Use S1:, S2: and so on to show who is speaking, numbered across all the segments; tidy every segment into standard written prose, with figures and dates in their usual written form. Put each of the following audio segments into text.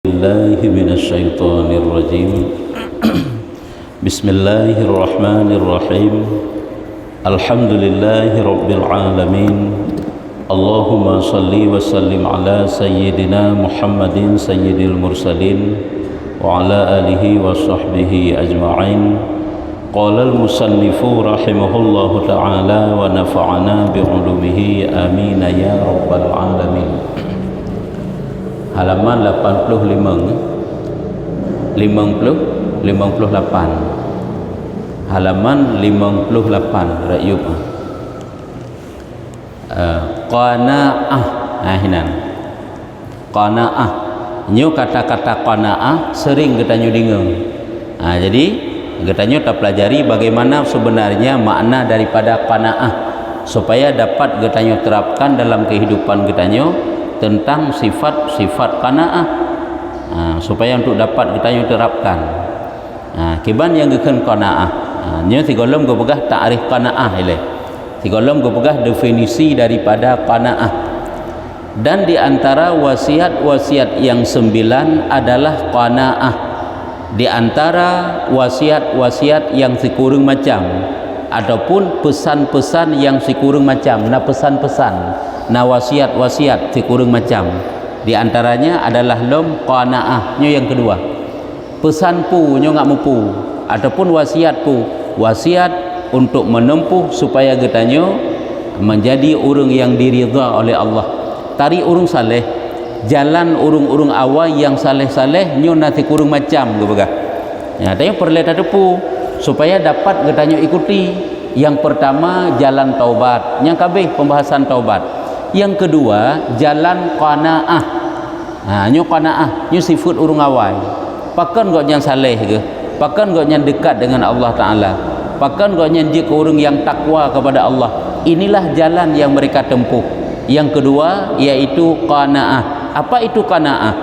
S1: الله من الشيطان الرجيم بسم الله الرحمن الرحيم الحمد لله رب العالمين اللهم صل وسلم على سيدنا محمد سيد المرسلين وعلى آله وصحبه أجمعين قال المصنف رحمه الله تعالى ونفعنا بعلومه آمين يا رب العالمين. Halaman 58. Halaman 58 Ra'yub. Qana'ah. Hinan. Qana'ah. Nyo kata-kata qana'ah sering kita nyo dengar. Jadi kita nyo tak pelajari bagaimana sebenarnya makna daripada qana'ah supaya dapat kita nyo terapkan dalam kehidupan kita nyo tentang sifat-sifat qanaah, supaya untuk dapat kita yang terapkan. Kiban yang geken qanaah, nyo tigolom go pegah ta'rif qanaah ile. Tigolom go pegah definisi daripada qanaah. Dan di antara wasiat-wasiat yang 9 adalah qanaah. Di antara wasiat-wasiat yang sekurang macam ataupun pesan-pesan yang sekurang macam, pesan-pesan wasiat-wasiat sekurang macam, di antaranya adalah lom qanaah nyo yang kedua, pesan pu nyo ngak mupu ataupun wasiat pu, wasiat untuk menempuh supaya kita nyo menjadi orang yang diridha oleh Allah, tarik urung saleh, jalan urung-urung awal yang saleh-saleh nyo nanti kurang macam gebegah. Tanya perlu tepu supaya dapat kita nyo ikuti. Yang pertama jalan taubat, yang kabeh pembahasan taubat. Yang kedua jalan qanaah. Nyo qanaah, nyo sifat urung awal. Pakan gak yang saleh ke? Pakan gak yang dekat dengan Allah Taala? Pakan gak yang dia ke orang yang takwa kepada Allah? Inilah jalan yang mereka tempuh. Yang kedua yaitu qanaah. Apa itu qanaah?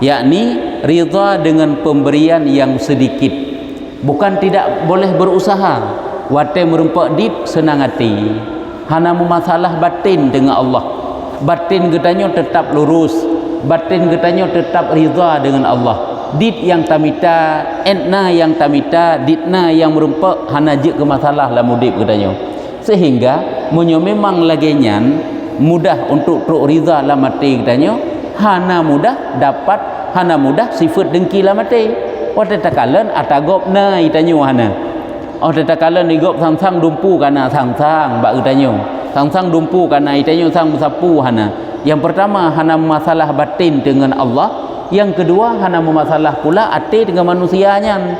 S1: Yakni ridha dengan pemberian yang sedikit. Bukan tidak boleh berusaha. Wate merumpak dit senang hati. Hana masalah batin dengan Allah. Batin getanyo tetap lurus, batin getanyo tetap ridha dengan Allah. Dit yang tamita, entna yang tamita, ditna yang merumpak hana je ke masalah la mudip getanyo. Sehingga munyo memang lagenyan mudah untuk truk ridha la mati getanyo, hana mudah dapat, hana mudah sifat dengki la mati. Wate takalan atagop na itanyo hana. Tetakalan igop sang-sang dumpu kana sang-sang bak getanyo. Sang-sang dumpu kana itanyo sang sapu hana. Yang pertama hana masalah batin dengan Allah, yang kedua hana masalah pula hati dengan manusianya.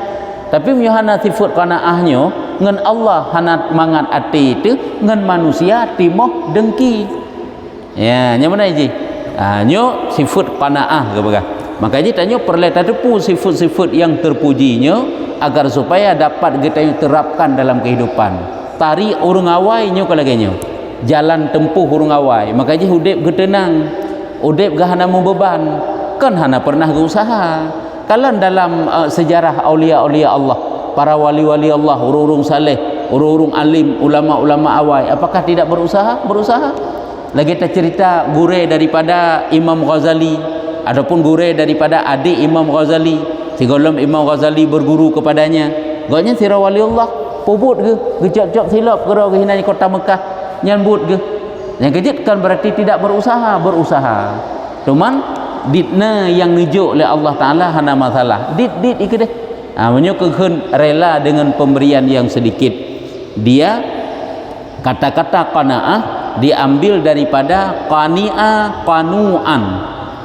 S1: Tapi myo hana sifat qanaahnya ngan Allah hana mangat hati itu ngan manusia timoh dengki. Ya, nya mana ji? Nyo sifat qanaah gebegah. Makanya tanyo perlu tepu sifat-sifat yang terpujinya agar supaya dapat kita yang terapkan dalam kehidupan. Tari urung awai nyo kalagenya. Jalan tempuh urung awai. Makanya hudip getenang. Hudip gak hana beban. Kan hana pernah berusaha. Kalau dalam sejarah aulia-aulia Allah, para wali-wali Allah, urung-urung saleh, urung-urung alim, ulama-ulama awai, apakah tidak berusaha? Berusaha. Lagi kita cerita gure daripada Imam Ghazali ataupun gure daripada adik Imam Ghazali. Sigolom Imam Ghazali berguru kepadanya. Gaknya sira wali Allah pubut ke? Gejap-jap silap ke ke hinani kota Mekah nyambut ke? Yang kejut kan berarti tidak berusaha. Cuman ditna yang nujuk oleh Allah Taala hana masalah. Dit ikut deh. Menyokong rela dengan pemberian yang sedikit. Dia kata-kata qanaah diambil daripada qani'a qanu'an.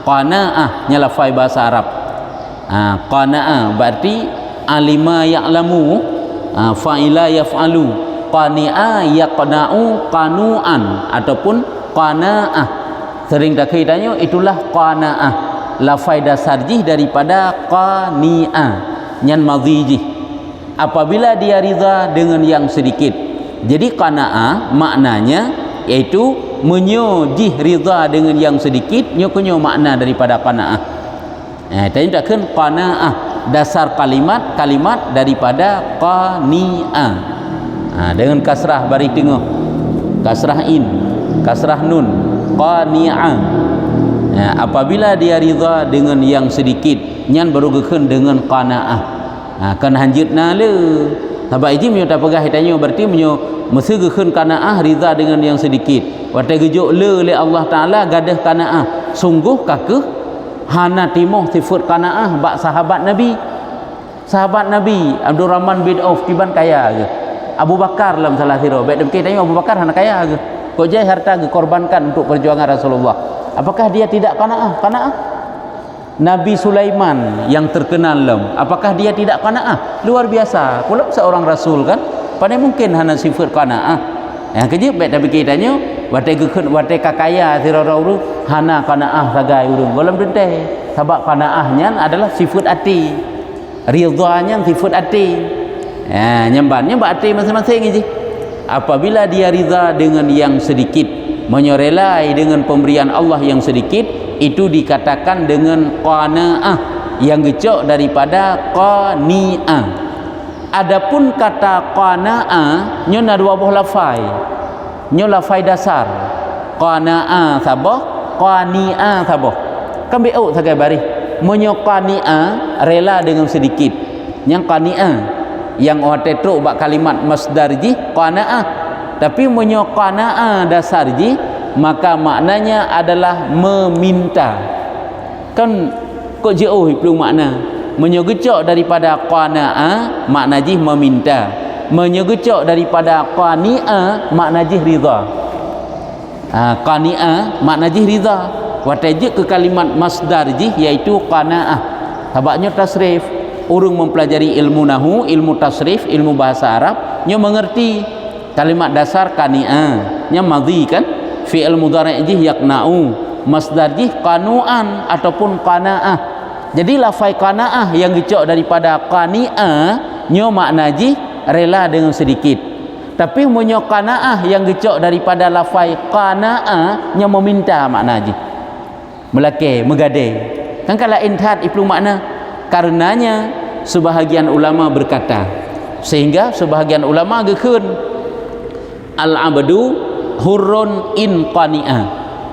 S1: Qanaah nyalafai bahasa Arab. Qana'a berarti alima ya'lamu, fa'ila yaf'alu. Qani'a yaqna'u qanu'an ataupun qana'ah. Sering tak kitanya itulah qana'ah. Lafai dasarjih daripada qani'a nyan madhijih. Apabila dia ridha dengan yang sedikit. Jadi qana'ah maknanya yaitu menyojih ridha dengan yang sedikit, nyo makna daripada qana'ah. Tadi takkan qanaah dasar kalimat daripada qani'ah. Dengan kasrah bari tengah, kasrah in, kasrah nun, qani'ah. Apabila dia ridha dengan yang sedikit nyan baru gekeun dengan qanaah. Kan hanjitna le sabab iji menyo tak pegah tanya berarti menyo mesti gekeun qanaah ridha dengan yang sedikit. Watai gejuk le oleh Allah Taala gadah qanaah. Sungguh kakeh hana timoh sifat qanaah bak sahabat Nabi. Sahabat Nabi Abdul Rahman bin Auf tiban kaya ke? Abu Bakar dalam salah siro. Baik kita tanya Abu Bakar hana kaya ke? Kok jai harta dikorbankan untuk perjuangan Rasulullah. Apakah dia tidak qanaah? Qanaah. Nabi Sulaiman yang terkenal apakah dia tidak qanaah? Luar biasa. Pula seorang rasul kan? Pada mungkin hana sifat qanaah. Yang kejip baik tapi kita tanya watai gekeun watai kakaya sirara urang hana qanaah sagai urang. Golem dente. Sebab qanaahnya adalah sifat hati. Ridhanya sifat hati. Nyambannya bak hati masing-masing je. Apabila dia ridha dengan yang sedikit, menyerelai dengan pemberian Allah yang sedikit, itu dikatakan dengan qanaah yang gecok daripada qani'ah. Adapun kata qanaah nyo ada dua buah lafai. Nyo lafai dasar. Qanaah sabah, qani'ah sabah. Kan beuk sagai baris. Menyo qani'ah rela dengan sedikit. Yang qani'ah yang orang tetruk bak kalimat masdar ji qanaah, tapi menyo qanaah dasar ji maka maknanya adalah meminta. Kan kok jauh pelung makna menyo gecok daripada qanaah makna ji meminta, menyo gecok daripada qani'ah makna ji ridha. Qani'ah makna ji ridha, watajik ke kalimat masdar ji iaitu qanaah. Sebabnya tasrif urung mempelajari ilmu nahu, ilmu tasrif, ilmu bahasa Arab, nyo mengerti kalimat dasar qani'ah nya madhi kan, fi'il mudhari' jih yaqna'u, masdar jih qanu'an ataupun qanaah. Jadi lafai qanaah yang gecok daripada qani'ah nyo makna jih rela dengan sedikit. Tapi menyo qanaah yang gecok daripada lafai qanaah nyo meminta makna jih. Melake megade. Kan kalau intihad iplu makna. Karenanya sebahagian ulama berkata, sehingga sebahagian ulama gekeun al-abdu hurrun in qani'ah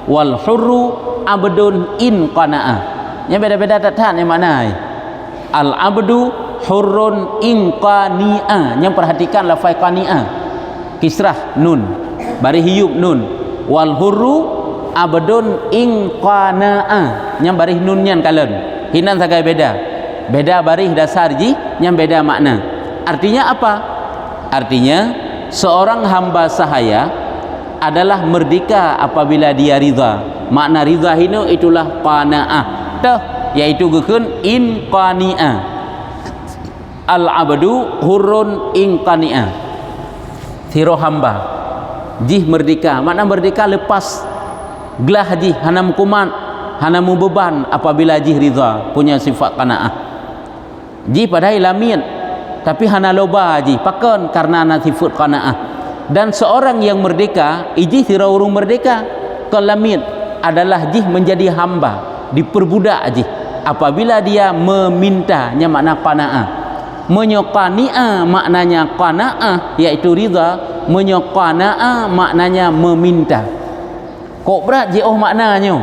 S1: wal hurru abdun in qana'ah. Nya beda-beda tatan yang mana? Al-abdu hurrun in qani'ah. Yang perhatikan lafai qani'ah. Kisrah nun, bari hiyub nun. Wal hurru abdun in qana'ah. Yang bari nun nyan kalen. Hinan sagai beda. Beda baris dasar ji yang beda makna. Artinya apa? Artinya seorang hamba sahaya adalah merdeka apabila dia ridha. Makna ridha ini itulah qanaah. Tah yaitu gekeun in qani'ah. Al abdu hurrun in qani'ah. Siro hamba jih merdeka. Makna merdeka lepas gelah jih hanam kumat, hanam beban apabila jih ridha, punya sifat qanaah. Ji padai lamit tapi hana loba ji pakon karena ana sifat qanaah. Dan seorang yang merdeka iji sira urung merdeka ke lamit adalah ji menjadi hamba, diperbudak ji apabila dia meminta nya makna qanaah. Menyokani'a maknanya qanaah yaitu ridha, menyokana'a maknanya meminta. Kok berat je maknanya?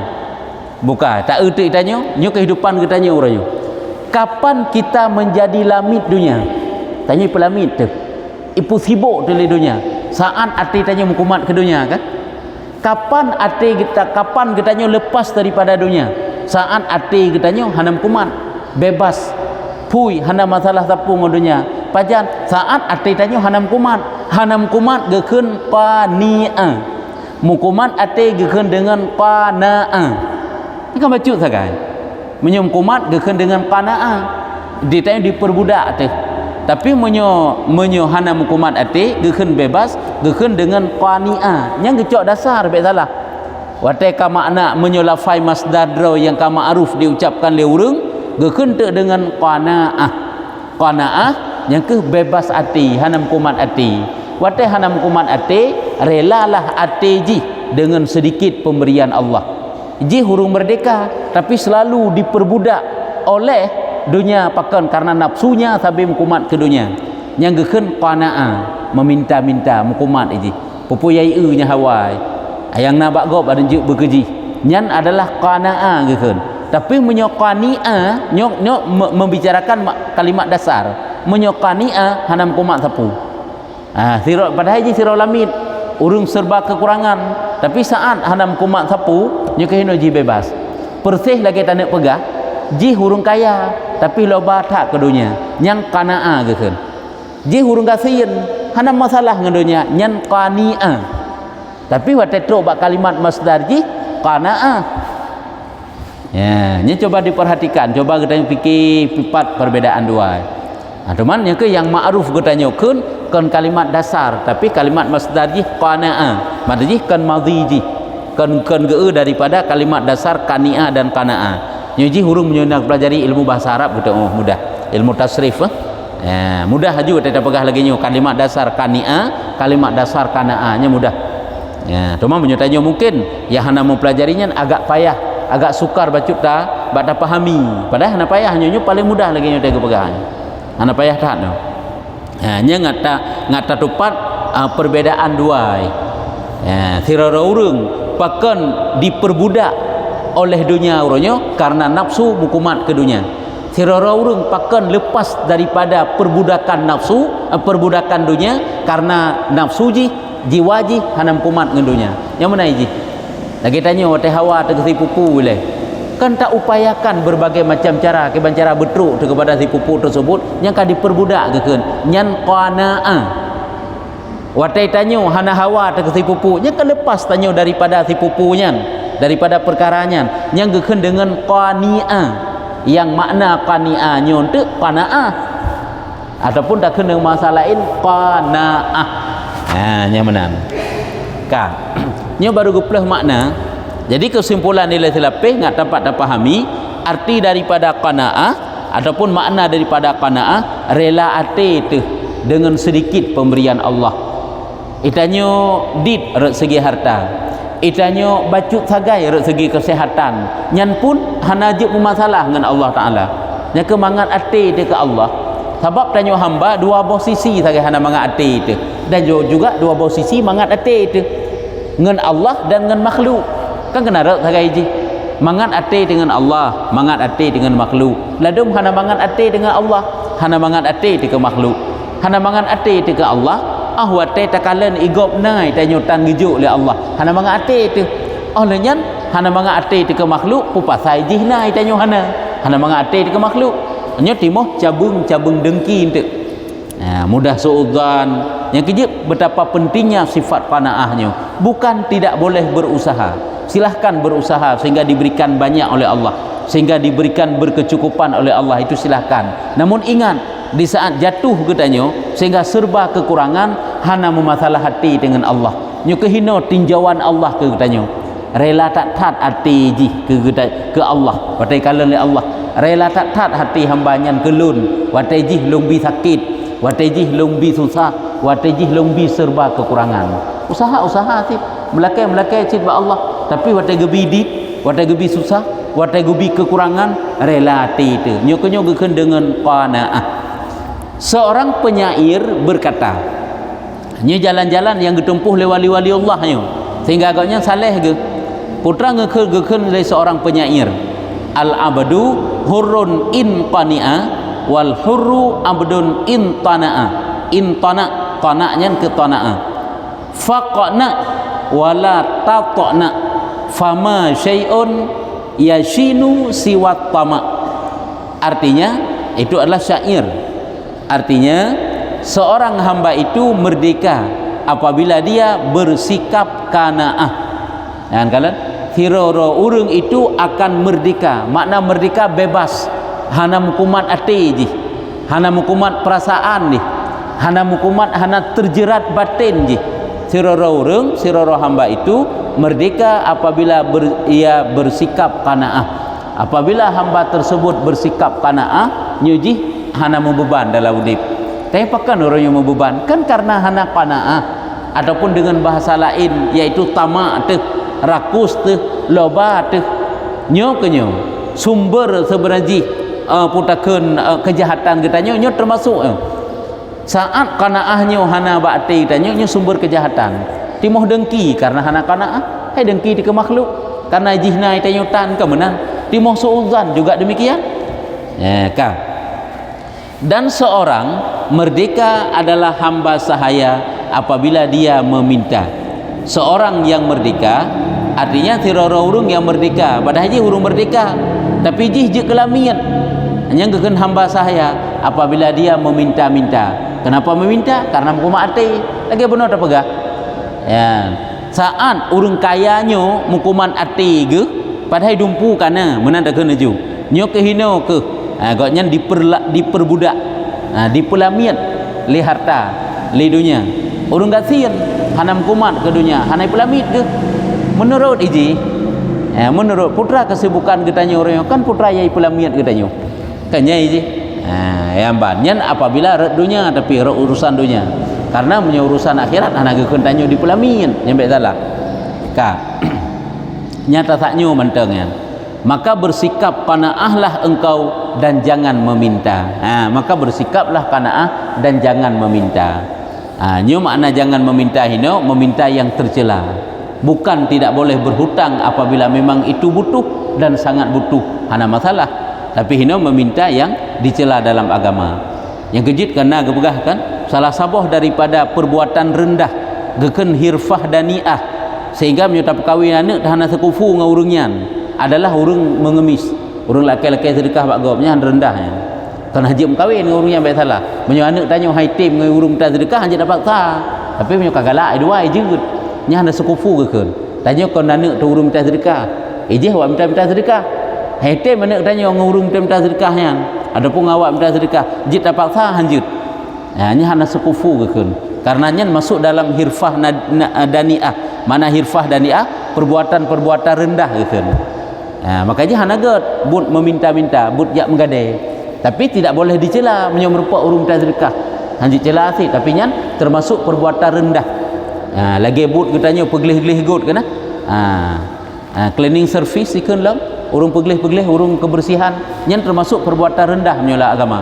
S1: Bukan tak erti tanya nyo kehidupan kita tanya orangnya. Kapan kita menjadi lamit dunia? Tanya pelamit tu. Ipu sibuk dari dunia. Saat hati tanya mukumat ke dunia kan? Kapan kita tanya lepas daripada dunia? Saat hati kita tanya hanam kumat, bebas, pui hana masalah tapung dunia. Pajan saat hati tanya hanam kumat gekeun qani'ah. Mukumat hati gekeun dengan qanaah. Ini kan baca sagai. Menyum kumat gekeun dengan qanaah, ditanya diperbudak teh. Tapi menyo hana mukumat ate gekeun bebas, gekeun dengan qani'ah. Yang gecok dasar baik salah. Watai ka makna menyo lafai masdar draw yang ka ma'ruf diucapkan le urang, gekeun teu dengan qanaah. Qanaah yang ke bebas ate, hana mukumat ate. Watai hana mukumat ate, relalah ate ji dengan sedikit pemberian Allah. Ji hurung merdeka tapi selalu diperbudak oleh dunia pakon karena nafsunya sampai mukumat ke dunia. Yang gekeun qanaah, meminta-minta mukumat iji. Pupuyai nya hawai. Ayang na bak gop ada juk bekeji. nyan adalah qana'a gitu. Tapi menyokani'a nyok membicarakan kalimat dasar. Menyokani'a hanam kumat sapu. Sirah padahal je sirah lamid urung serba kekurangan, tapi saat hanam kumat sapu nya kehino ji bebas. Persih lagi tak nak pegah, ji hurung kaya tapi loba tak ke dunia. Nyang qana'a gitu. Ji hurung kasihin, hanam masalah dengan dunia, nyan qani'a. Tapi waktu itu bak kalimat masdar ji qana'a. Ya, nya coba diperhatikan, coba kita fikir pipat perbedaan dua. Cuman yang ke yang ma'ruf kita nyokun kan kalimat dasar, tapi kalimat masdar ji qana'a. Maksud ji kan madhi ji. Kan geu daripada kalimat dasar qani'a dan qana'a. Nyoji hurung menyenang pelajari ilmu bahasa Arab kita mudah. Ilmu tasrif ya, mudah juga kita pegah lagi nyo kalimat dasar qani'a, kalimat dasar qana'a nya mudah. Ya, cuma menyutanya mungkin ya hana mempelajarinya agak payah, agak sukar bacut dah, bak pahami. Padahal hana payah nyo paling mudah lagi nyo tega pegah. Hana payah tak no. Nya ngata tupat perbedaan dua. Ya, sirara urung pakan diperbudak oleh dunia uronyo karena nafsu mukumat ke dunia. Sirara urung pakan lepas daripada perbudakan nafsu, perbudakan dunia karena nafsu jiwa hanam kumat dengan dunia. Yang mana ji? Lagi tanya wate hawa tegesi pupu boleh. Kan tak upayakan berbagai macam cara kebancara betruk kepada si pupu tersebut yang kan diperbudak ke nyan qana'a. Watai tanya hana hawa tegesi pupu nya kan lepas tanya daripada si pupunya, daripada perkaranya yang geken dengan qani'a, yang makna qani'a nya untuk qana'ah ataupun tak kena masalah lain qana'ah. Nya menang ka nya baru geplah makna. Jadi kesimpulan nilai selapih nggak dapat dipahami arti daripada qanaah ataupun makna daripada qanaah rela ate tu dengan sedikit pemberian Allah. Itanyo dit ret segi harta, itanyo bacut sagai ret segi kesehatan, nyan pun hana je masalah dengan Allah Taala. Nya kemangat ate dia ke Allah. Sebab tanyo hamba dua posisi sagai hana mangat ate itu, dan juga dua posisi mangat ate itu dengan Allah dan dengan makhluk. Kan kena rak sagai ji mangat ate dengan Allah, mangat ate dengan makhluk. Ladum hana mangat ate dengan Allah, hana mangat ate ke makhluk. Hana mangat ate ke Allah, wate takalan igop nai tanyo tan gijuk oleh Allah. Hana mangat ate tu. Olehnya hana mangat ate ke makhluk, pupasai ji nai tanyo hana mangat ate ke makhluk. Nya timoh cabung dengki tu. Mudah suudzon. Yang kejip betapa pentingnya sifat qanaahnya. Bukan tidak boleh berusaha. Silahkan berusaha sehingga diberikan banyak oleh Allah, sehingga diberikan berkecukupan oleh Allah, itu silahkan. Namun ingat, di saat jatuh katanya sehingga serba kekurangan, hana memasalah hati dengan Allah. Nyo kehino tinjauan Allah ke katanya. Rela tak tat hati ji ke Allah. Watai kala oleh Allah. Rela tak tat hati hamba nyan kelun. Watai ji lungbi sakit, watai ji lungbi susah, watai ji lungbi serba kekurangan. Usaha sih melakai cit ba Allah, tapi watai gebi dit, watai gebi susah, watai gebi kekurangan, rela hati itu. Nyokonyo geken dengan qanaah. Seorang penyair berkata, nyo jalan-jalan yang ditempuh oleh wali-wali Allah nyo, sehingga agaknya saleh ke putra ngeken dari seorang penyair, al abdu hurrun in qani'a wal hurru abdun in tana'a. In tana, tana'nya ke tana'a. Faqna wala tatna fama syai'un yashinu siwat tama. Artinya itu adalah syair. Artinya seorang hamba itu merdeka apabila dia bersikap qanaah. Dan kalian hiroro urung itu akan merdeka. Makna merdeka bebas, hana mukumat ati ji, hana mukumat perasaan ji, hana mukumat hana terjerat batin ji. Siroro urung, siroro hamba itu merdeka apabila ia bersikap qanaah. Apabila hamba tersebut bersikap qanaah, nyuji hana membeban dalam hidup. Tapi pakan orang yang membeban kan karena hana qanaah, ataupun dengan bahasa lain yaitu tamak teh, rakus teh, loba teh. Nyo sumber sebenarnya putakeun kejahatan kita nyo termasuk saat qanaahnya hana bakti tanya sumber kejahatan. Timoh dengki karena hana qanaah, hai dengki di ke makhluk. karena jihna itanyutan kemenang timoh suudzan juga demikian kan. Dan seorang merdeka adalah hamba sahaya apabila dia meminta. Seorang yang merdeka artinya tirara urung yang merdeka padahal je urung merdeka tapi jih je kelamian yang kekan hamba sahaya apabila dia meminta-minta. Kenapa meminta? Karena mukuma ati lagi benar tak pegah ya. Saat urung kayanya mukuman ati ke padahal dumpu kana menanda kena ju nyo ke hino ke agaknya diperbudak dipelamian li harta li dunia urung gasian hanam kumat ke dunia hanai pelamit ke menurut iji menurut putra kesibukan kita orang kan putra yai pelamian kita nyo kan yai iji yang banyak apabila red dunia tapi red urusan dunia karena punya urusan akhirat anak kekentanyo di pelamian nyampe salah ka nyata taknyo mentengan maka bersikap qanaahlah engkau dan jangan meminta. Maka bersikaplah qanaah dan jangan meminta. Nyo makna jangan meminta hino meminta yang tercela. Bukan tidak boleh berhutang apabila memang itu butuh dan sangat butuh hana masalah, tapi hino meminta yang dicela dalam agama. Yang kejut karena gebegah kan salah sabah daripada perbuatan rendah geken hirfah daniah sehingga menyuta perkahwinan hana sekufu ngaurungian adalah urung mengemis, urung laki-laki sedekah bak gopnya rendahnya. Kan haji mengkawin dengan urung yang baik salah. Menyo anak tanya hai tim dengan urung tak sedekah hanya dapat sah. Tapi menyo kagalak dua jeut. Nya hana sekufu kekeun. Tanya kon anak tu urung tak sedekah. Ijeh awak minta sedekah. Hai tim anak tanya dengan urung minta sedekahnya. Adapun awak minta sedekah, jeut dapat sah hanjut. Nya hana sekufu kekeun. Karenanya masuk dalam hirfah daniah. Mana hirfah daniah? Perbuatan-perbuatan rendah kekeun. Makanya hanagat but meminta-minta but jak menggadai tapi tidak boleh dicela merupa urung minta sedekah hanji cela asik tapi nyan termasuk perbuatan rendah. Lagi but katanya peglih-peglih gut kena cleaning service ikun lam urung peglih-peglih urung kebersihan nyan termasuk perbuatan rendah menyolah agama.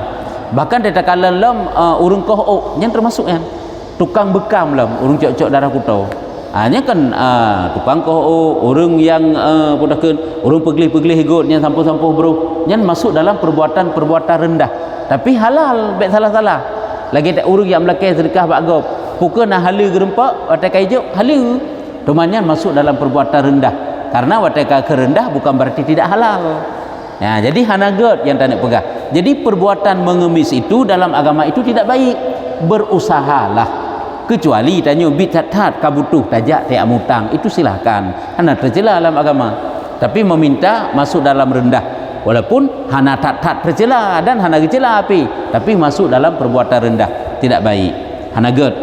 S1: Bahkan tetakalan lam urung koh nyan termasuk yan tukang bekam lam urung cok-cok darah kutau. Hanya kan tukang koh orang yang pudahkeun orang peglih-peglih higutnya sampuh-sampuh bro nyan masuk dalam perbuatan-perbuatan rendah tapi halal baik salah-salah lagi tak urang yang melakai sedekah bak gop pukul nah halu gerempak watai kaijuk halu temannya masuk dalam perbuatan rendah karena watai ka rendah bukan berarti tidak halal ya. Jadi hanagat yang tak nak pegah. Jadi perbuatan mengemis itu dalam agama itu tidak baik. Berusahalah kecuali tanya bitat-tat kabutuh tajak tak mutang itu silahkan hana tercela dalam agama tapi meminta masuk dalam rendah walaupun hana tat-tat tercela dan hana tercela api tapi masuk dalam perbuatan rendah tidak baik hana good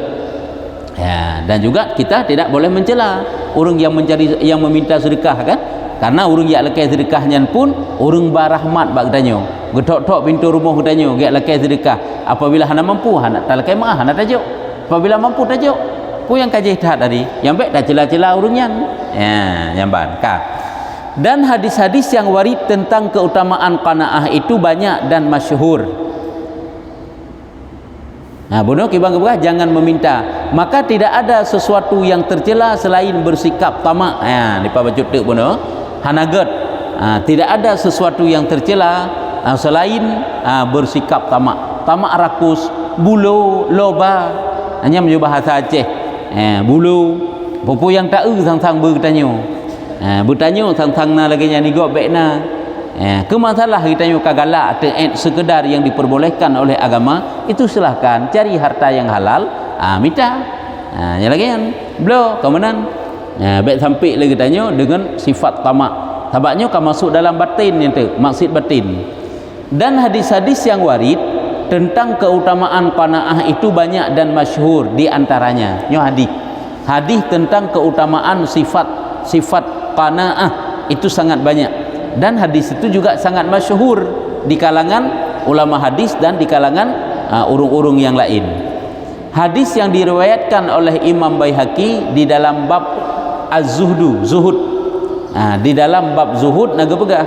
S1: ya. Dan juga kita tidak boleh mencela orang yang mencari yang meminta sedekah kan karena orang yang lekai sedekahnya pun orang barahmat bak tanya getok-tok pintu rumah tanya gak lekai sedekah apabila hana mampu hana tak lekai mah hana tajuk apabila mampu tajuk ku yang kaji tahap tadi yang baik dah cela-cela urunyan ya nyamban ka. Dan hadis-hadis yang warid tentang keutamaan qanaah itu banyak dan masyhur. Bodoh kibang kebah jangan meminta maka tidak ada sesuatu yang tercela selain bersikap tamak ni pa bacut tek bodoh hanagat tidak ada sesuatu yang tercela selain bersikap tamak rakus bulu loba hanya menjadi bahasa Aceh bulu popo yang tak sang-sang bertanya bertanya sang-sang na lagi nyanyi gok bekna ke masalah kita nyo kagalak sekedar yang diperbolehkan oleh agama itu silahkan cari harta yang halal minta yang lagi yang belo kemenan baik sampai lagi tanya dengan sifat tamak sebabnya kan masuk dalam batin yang tu maksud batin. Dan hadis-hadis yang warid tentang keutamaan qanaah itu banyak dan masyhur di antaranya nyo hadis tentang keutamaan sifat qanaah itu sangat banyak dan hadis itu juga sangat masyhur di kalangan ulama hadis dan di kalangan urung-urung yang lain. Hadis yang diriwayatkan oleh Imam Baihaqi di dalam bab zuhud di dalam bab zuhud naga pegah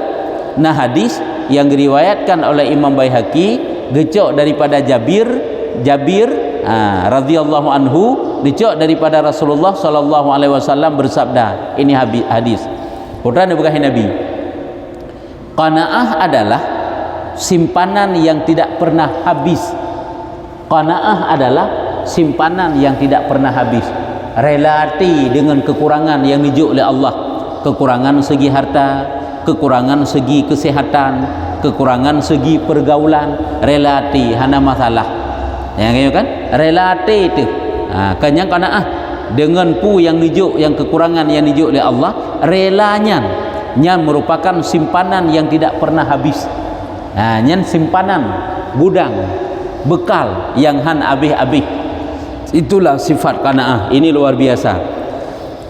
S1: hadis yang diriwayatkan oleh Imam Baihaqi gecok daripada Jabir radhiyallahu anhu dicok daripada Rasulullah sallallahu alaihi wasallam bersabda ini hadis putra nafkahi Nabi. Qanaah adalah simpanan yang tidak pernah habis. Qanaah adalah simpanan yang tidak pernah habis. Relati dengan kekurangan yang dijuk oleh Allah, kekurangan segi harta, kekurangan segi kesehatan, kekurangan segi pergaulan, relati hana masalah. Yang kan? Relati itu. Kenyang qanaah dengan pu yang dijuk, yang kekurangan yang dijuk oleh Allah, relanya nya merupakan simpanan yang tidak pernah habis. Nyan simpanan gudang bekal yang han habis-habis. Itulah sifat qanaah. Ini luar biasa.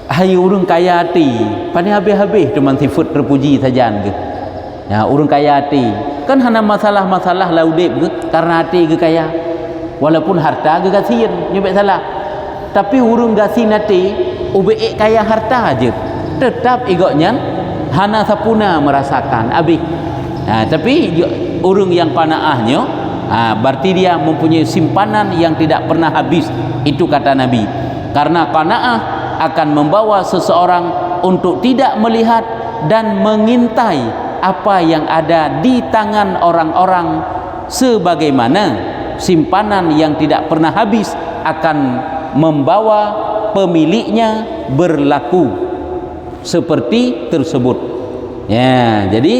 S1: Hai urang kaya hati, pani habis-habis cuma sifat terpuji saja ke. Ya, urang kaya hati kan hana masalah-masalah laudip ke karena hati ke kaya. Walaupun harta ke gasin, nyebek salah. Tapi urang gasin hati, ubeik kaya harta aja. Tetap igoknya hana sapuna merasakan habis. Tapi urang yang qanaahnya berarti dia mempunyai simpanan yang tidak pernah habis. Itu kata Nabi. Karena qanaah akan membawa seseorang untuk tidak melihat dan mengintai apa yang ada di tangan orang-orang, sebagaimana simpanan yang tidak pernah habis akan membawa pemiliknya berlaku seperti tersebut. Ya, jadi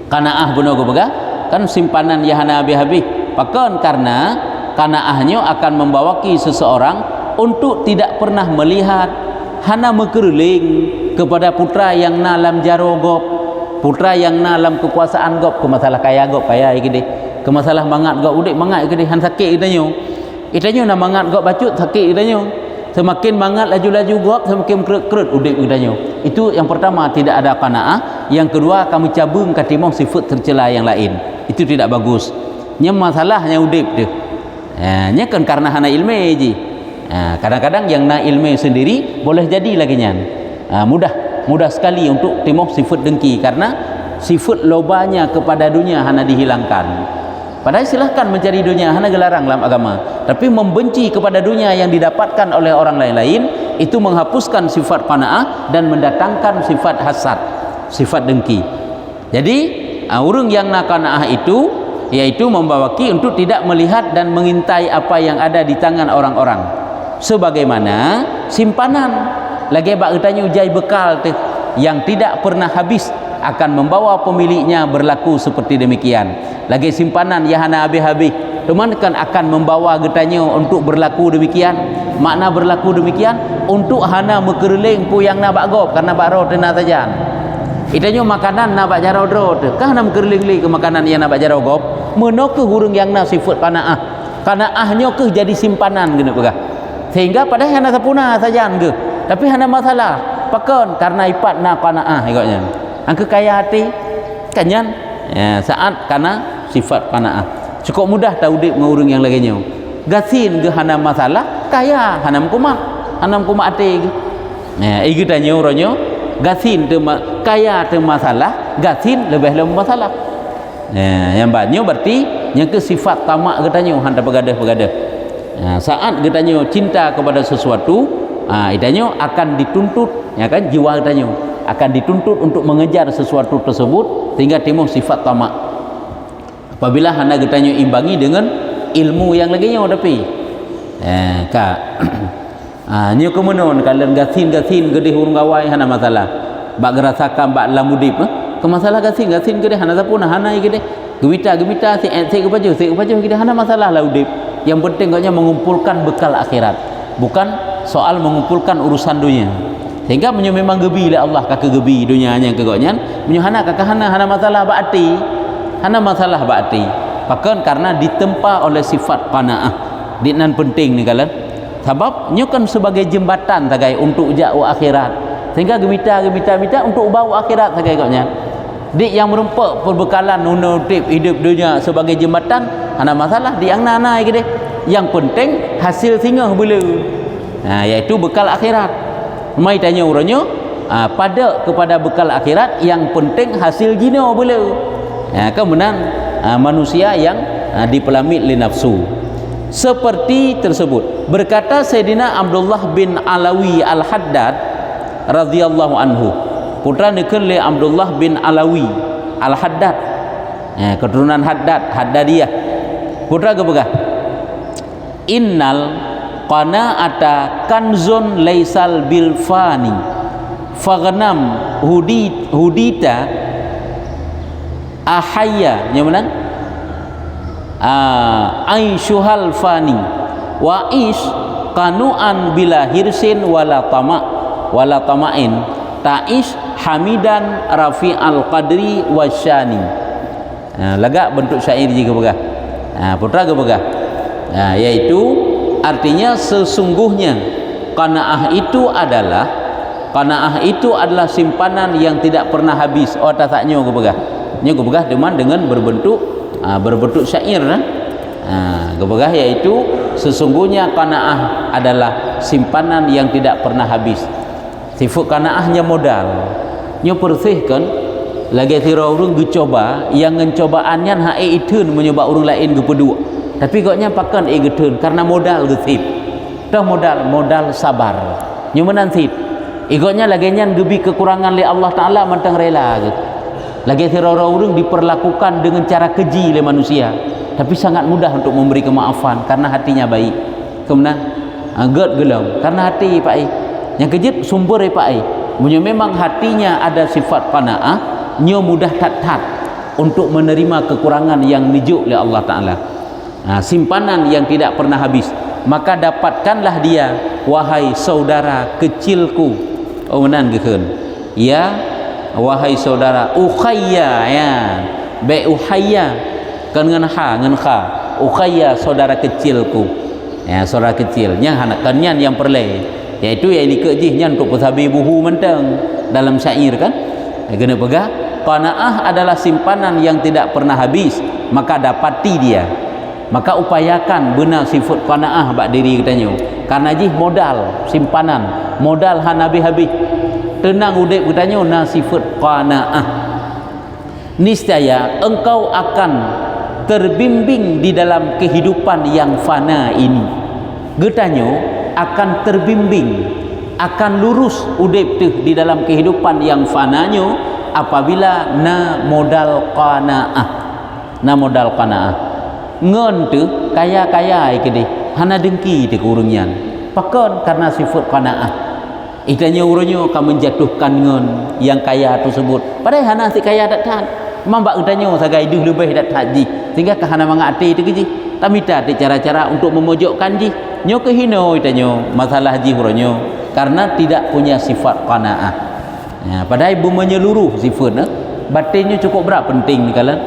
S1: qanaah benar ke kan simpanan yang hana habis-habis. Pakan karena qanaahnya akan membawaki seseorang untuk tidak pernah melihat hana mekerling kepada putra yang nalam jaro gop, putra yang nalam kekuasaan gop, ke masalah kaya gop kaya gede, ke masalah mangat gop udik mangat gede han sakit itanyo na mangat gop bacut sakit itanyo, semakin mangat laju-laju gop semakin kerut udik itanyo. Itu yang pertama, tidak ada qanaah. Yang kedua, kamu cabung katimong sifat tercela yang lain, itu tidak bagus. Nya masalahnya udip dia. Nya kan karena hana ilmu je. Kadang-kadang yang na ilmu sendiri boleh jadi lagi nyan. Mudah sekali untuk timok sifat dengki, karena sifat lobanya kepada dunia hana dihilangkan. Padahal silahkan mencari dunia, hana gelarang dalam agama. Tapi membenci kepada dunia yang didapatkan oleh orang lain-lain, itu menghapuskan sifat qanaah dan mendatangkan sifat hasad, sifat dengki. Jadi urang yang na qanaah itu yaitu membawaki untuk tidak melihat dan mengintai apa yang ada di tangan orang-orang, sebagaimana simpanan lagi bak tanya ujai bekal tu yang tidak pernah habis akan membawa pemiliknya berlaku seperti demikian. Lagi simpanan yang hana habis-habis, teman kan akan membawa getanya untuk berlaku demikian. Makna berlaku demikian untuk hana mekerling pu yang na bak gop karena bak ro tena saja. Itanya makanan na bak jarau ro tu kah na mekerling li ke makanan yang na bak jarau gop, meno ke hurung yang na sifat qanaah. Qanaahnya ke jadi simpanan gini begah. Sehingga pada hana sapuna saja ke. Tapi hana masalah. Pakon karena ipat na qanaah igotnya. Angke kaya hati kanyan ya, saat karena sifat qanaah. Cukup mudah tahu dik dengan urang yang lainnya. Gasin ke hana masalah, kaya hanam kumak hati ke. Ya, iki tanya orangnya gasin tu kaya tu masalah, gasin lebih masalah. Ya, yang banyak berarti yang ke sifat tamak katanya handa pegadah-pegadah. Ya, saat katanya cinta kepada sesuatu, itanya akan dituntut, ya kan, jiwa katanya akan dituntut untuk mengejar sesuatu tersebut sehingga timbul sifat tamak. Apabila hana katanya imbangi dengan ilmu yang laginya tapi nyo kemenon kalian gasin gede hurung gawai hana masalah. Bak gerasakan bak lamudip ke masalah gasin gede hana sapuna hana gede. Gemita si ke baju gede hana masalah lah udip. Yang penting katanya mengumpulkan bekal akhirat, bukan soal mengumpulkan urusan dunia. Sehingga menyo memang gebi oleh Allah kakak gebi dunianya kegoknya menyo hana kakak hana masalah bakti. Hana masalah bakti. Bahkan karena ditempa oleh sifat qanaah. Dinan penting ni kalian. Sebab nyo kan sebagai jembatan tagai untuk jauh akhirat. Sehingga gemita untuk bau akhirat tagai koknya. Dik yang merempak perbekalan untuk hidup dunia sebagai jembatan hana masalah di yang nana gede. Yang penting hasil singa bela. Iaitu bekal akhirat. Mai tanya orangnya pada kepada bekal akhirat yang penting hasil jina bela. Kemudian manusia yang dipelamit li nafsu seperti tersebut. Berkata Sayyidina Abdullah bin Alawi Al-Haddad radhiyallahu anhu, putra nikah le Abdullah bin Alawi Al-Haddad, keturunan Haddadiyah. Putra ke begah, innal qana'ata kanzun laisal bil fani faghnam hudita ahaya nyaman aishuhal fani wa is qanu'an bila hirsin wala tama'in ta'ish hamidan rafi'al qadri wasyani. Lagak bentuk syair juga begah. Putra ke begah, yaitu artinya sesungguhnya qanaah itu adalah simpanan yang tidak pernah habis. Oh tasaknya ke begah, nya ke begah dengan berbentuk syair ke begah, yaitu sesungguhnya qanaah adalah simpanan yang tidak pernah habis. Sifat qanaahnya modal nya persihkan lagi tira urang gecoba yang ngencobaannya hae iteun mencoba urang lain ge pedua, tapi koknya pakan geteun karena modal gesip dah modal sabar nyumanan sip igotnya lagi nyan gebi kekurangan li Allah Taala mantang rela gitu. Lagi tira urang diperlakukan dengan cara keji oleh manusia, tapi sangat mudah untuk memberi kemaafan karena hatinya baik. Kemudian god gelam karena hati Pak yang kejut sumber Pak punya memang hatinya ada sifat qanaah, nyo mudah tat untuk menerima kekurangan yang dijuk oleh Allah Ta'ala. Simpanan yang tidak pernah habis, maka dapatkanlah dia wahai saudara kecilku. Oh menan gekeun ya wahai saudara ukhayya ya be ukhayya kan ngan kha ukhayya saudara kecilku ya saudara kecilnya hanakannya yang perle, yaitu yang dikejihnya untuk pesabi buhu menteng dalam syair kan kena pegah. Qanaah adalah simpanan yang tidak pernah habis, maka dapati dia, maka upayakan benar sifat qanaah bak diri katanya, karena jih modal simpanan modal hanabi habis tenang udip katanya na sifat qanaah, niscaya engkau akan terbimbing di dalam kehidupan yang fana ini. Getanyo akan terbimbing, akan lurus udip tuh di dalam kehidupan yang fananyo apabila na modal qanaah ngon tu kaya ikedi hana dengki te kurungian pakon karena sifat qanaah itanya urunyo akan menjatuhkan ngon yang kaya tersebut padahal hana si kaya datang mambak itanya sagai duh lebih dat haji sehingga kahana mangati tu ji tamita de cara-cara untuk memojokkan ji nyo kehino itanya masalah ji urunyo karena tidak punya sifat qanaah. Ya, padahal ibu menyeluruh sifat batinnya cukup berat penting ni kala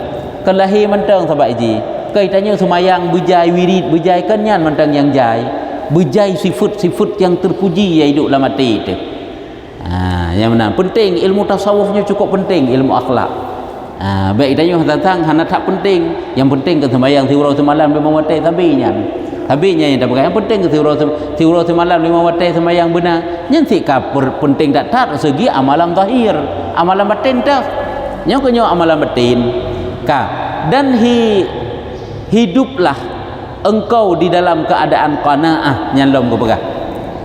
S1: kelahir mentang sahabat ji kaitannya semayang bejai wirid bejai kenyan mentang yang jai bejai sifat-sifat yang terpuji yang hidup dalam hati itu. Yang mana penting ilmu tasawufnya cukup penting, ilmu akhlak. Baik itanya datang hana tak penting, yang penting ke semayang tiurau semalam memang watai tabinya yang tak pakai, yang penting ke tiurau semalam 5 waktu sembahyang benar nyanti ka penting tak segi amalan zahir amalan batin dah nyo amalan batin ka dan hiduplah engkau di dalam keadaan qanaah nyalom ke pegah.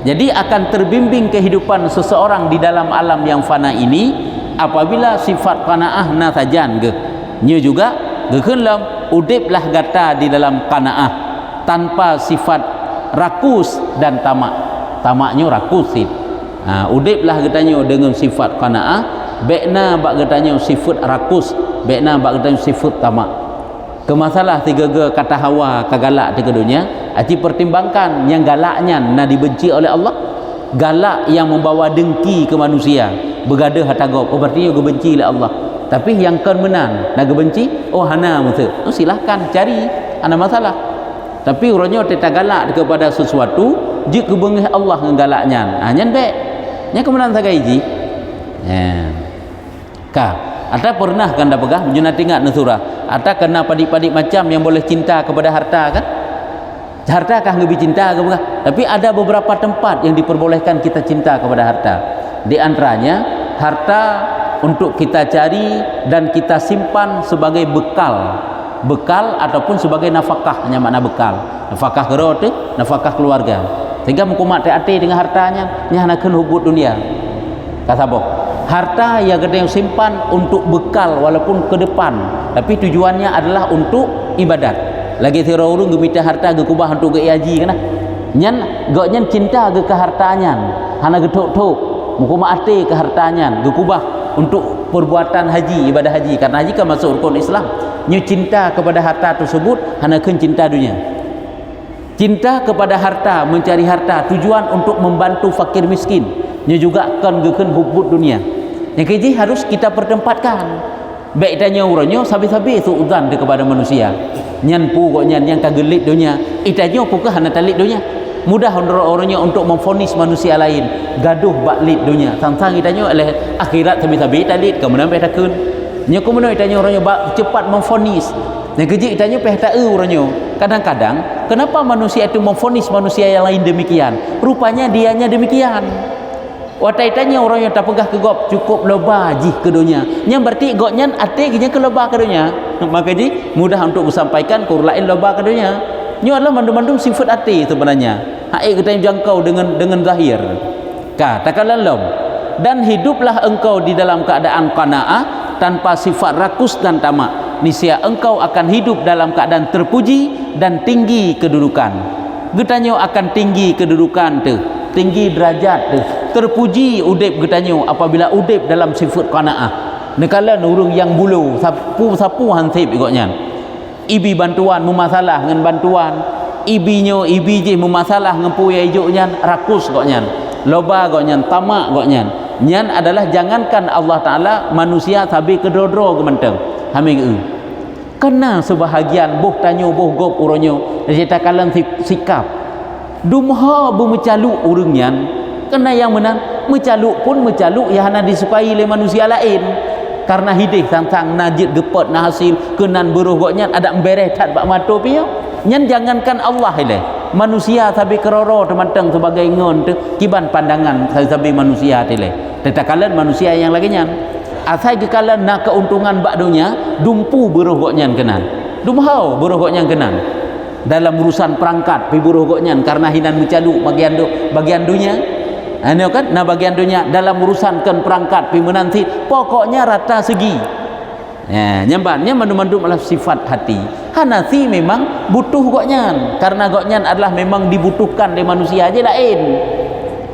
S1: Jadi akan terbimbing kehidupan seseorang di dalam alam yang fana ini apabila sifat qanaah na sajan ge nyo juga gekeunlam udiplah gata di dalam qanaah tanpa sifat rakus dan tamaknya rakusin. Udiplah katanya dengan sifat qanaah, bekna bak katanya sifat rakus, bekna bak katanya sifat tamak. Kemasalah tiga kata hawa kagalak tiga dunia, aci pertimbangkan yang galaknya na dibenci oleh Allah, galak yang membawa dengki ke manusia, begadah hatagop, oh berarti dia benci oleh Allah. Tapi yang kan menang, nak benci, oh hana musuh. Oh silahkan cari, ana masalah. Tapi orangnya tidak galak kepada sesuatu jika kebengih Allah dengan galaknya nyan baik nya kemenang sagai ji ka ada pernah kan dah pegah menjuna tingat surah ada kena padik-padik macam yang boleh cinta kepada harta kan harta kah lebih cinta ke pegah tapi ada beberapa tempat yang diperbolehkan kita cinta kepada harta, di antaranya harta untuk kita cari dan kita simpan sebagai bekal ataupun sebagai nafkah, hanya makna bekal, nafkah kerot, nafkah keluarga, sehingga mengkumat hati dengan hartanya nya hanakeun hubut dunia kasabok harta yang kita simpan untuk bekal walaupun ke depan, tapi tujuannya adalah untuk ibadat. Lagi tira urang gemita harta ge kubah untuk ge haji kana nyan gak nyan cinta ge ke hartanya hana ge tok-tok mukuma ate ke hartanya ge kubah untuk perbuatan haji, ibadah haji, karena haji kan masuk rukun Islam. Nyu cinta kepada harta tersebut hana keun cinta dunia. Cinta kepada harta, mencari harta tujuan untuk membantu fakir miskin, nyu juga kan gekeun hubut dunia. Yang keji harus kita pertempatkan. Baik tanya uranyo sabi-sabi suudzan kepada manusia. Nyan pu kok nyan yang kagelit dunia. Itanyo pukah hana talit dunia. Mudah orangnya untuk memfonis manusia lain gaduh baklit dunia. Sang-sang itanyo oleh akhirat sabi-sabi talit kemudian peh takun. Nyo kemudian itanyo orangnya cepat memfonis. Yang keji itanyo peh tak uranyo. Kadang-kadang kenapa manusia itu memfonis manusia yang lain demikian? Rupanya dianya demikian. Watai tanya orang yang tak pegah ke gop cukup loba jih ke dunia. Yang berarti goknya ate ginya ke loba ke dunia. Maka ji mudah untuk disampaikan kur lain loba ke dunia. Nyo adalah mandum-mandum sifat ate sebenarnya. Hak kita jangkau dengan zahir. Katakanlah lom. Dan hiduplah engkau di dalam keadaan qanaah tanpa sifat rakus dan tamak. Niscaya engkau akan hidup dalam keadaan terpuji dan tinggi kedudukan. Getanyo akan tinggi kedudukan tu, tinggi derajat tu. Terpuji udip getanyo apabila udip dalam sifat qanaah. Nekala urang yang bulu sapu hansip ikutnya. Ibi bantuan memasalah dengan bantuan. Ibinyo ibi je memasalah ngempu ya ijuknya rakus koknya. Loba koknya, tamak koknya. Nyan adalah jangankan Allah Taala manusia sabi kedodro gementeng. Haming kena sebahagian boh tanyo boh gop uronyo cerita kalan sikap dumha bermecaluk urangnya kena yang menang mecaluk pun mecaluk yang hana disukai oleh manusia lain karena hidih sang-sang najid gepot na hasil kenan beruh goknya ada embereh tat bak mato piyo nyan jangankan Allah ile manusia sabi keroro temanteng sebagai ngon tu kiban pandangan sabi manusia tile tetakalan manusia yang lagi nyan asai kekalan nak keuntungan bak dunia dumpu beruh goknya kenan dumhau beruh goknya kenan dalam urusan perangkat pi beruh goknya karena hinan mencaluk bagian dunia anu kan na bagian dunia dalam urusan kan perangkat pi menanti pokoknya rata segi ya nyambannya mandum-mandum adalah sifat hati hanasi memang butuh goknya karena goknya adalah memang dibutuhkan oleh manusia aja lain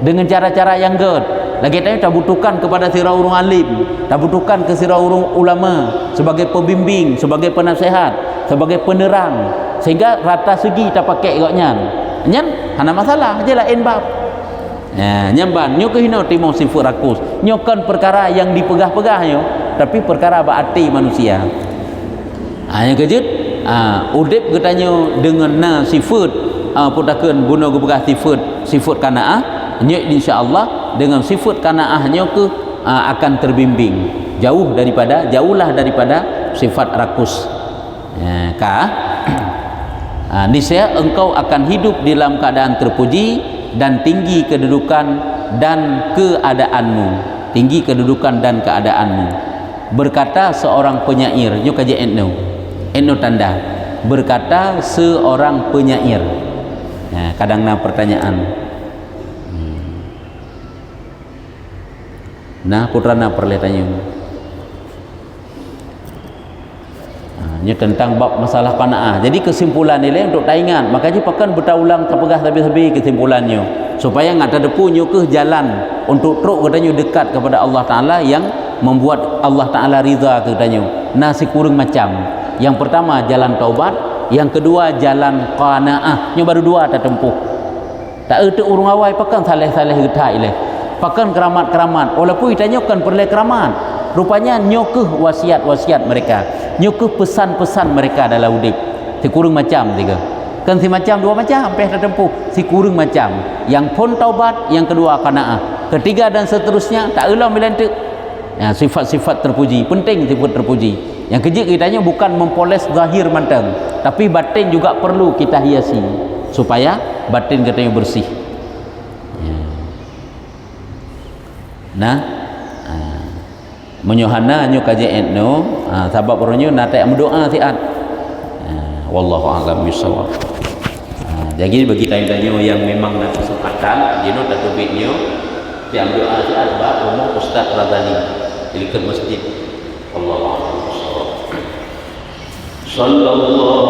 S1: dengan cara-cara yang good. Lagi tanya tak butuhkan kepada sirah urung alim, tak butuhkan ke sirah urung ulama sebagai pembimbing, sebagai penasihat, sebagai penerang, sehingga rata segi tak pakai goknya. Nyan hana masalah je lain bab. Ya, nyamban nyo kehino timo sifat rakus. Nyo kan perkara yang dipegah-pegah nyo, tapi perkara baati manusia. Yang kejut udip getanyo dengan na sifat putakeun guna gubegah sifat qanaah, nyo insyaallah dengan sifat qanaahnya akan terbimbing jauhlah daripada sifat rakus niscaya engkau akan hidup dalam keadaan terpuji dan tinggi kedudukan dan keadaanmu berkata seorang penyair nyo kaji eno tanda berkata seorang penyair kadang-kadang pertanyaan nah putrana perletannya ini tentang bab masalah qanaah. Jadi kesimpulan nilai untuk taingan makanya pakan bertaulang terpegah habis-habis kesimpulannya supaya ngata depunyo ke jalan untuk teruk katanya dekat kepada Allah Taala yang membuat Allah Taala ridha katanya. Nasi kurang macam yang pertama jalan taubat, yang kedua jalan qanaah. Nyo baru dua tak tempuh tak erti urung awai pakan saleh-saleh getai leh pakan keramat-keramat walaupun itanya kan perle keramat rupanya nyokeh wasiat-wasiat mereka nyokeh pesan-pesan mereka dalam udip si kurang macam tiga kan si macam dua macam sampai tertempuh si kurang macam yang pun taubat yang kedua qanaah ketiga dan seterusnya tak ulang melantik ya, sifat-sifat terpuji penting sifat terpuji yang kejik kitanya bukan mempoles zahir mantang tapi batin juga perlu kita hiasi supaya batin katanya bersih nah menyohana nyo kaji etno sabab orangnya natai berdoa siat wallahu a'lam bishawab. Jadi bagi tanya-tanya yang memang nak kesempatan dino tak tubiknya Tapi ambil asiat ba umum Ustaz Radani di dekat masjid. Allahu akbar. Sallallahu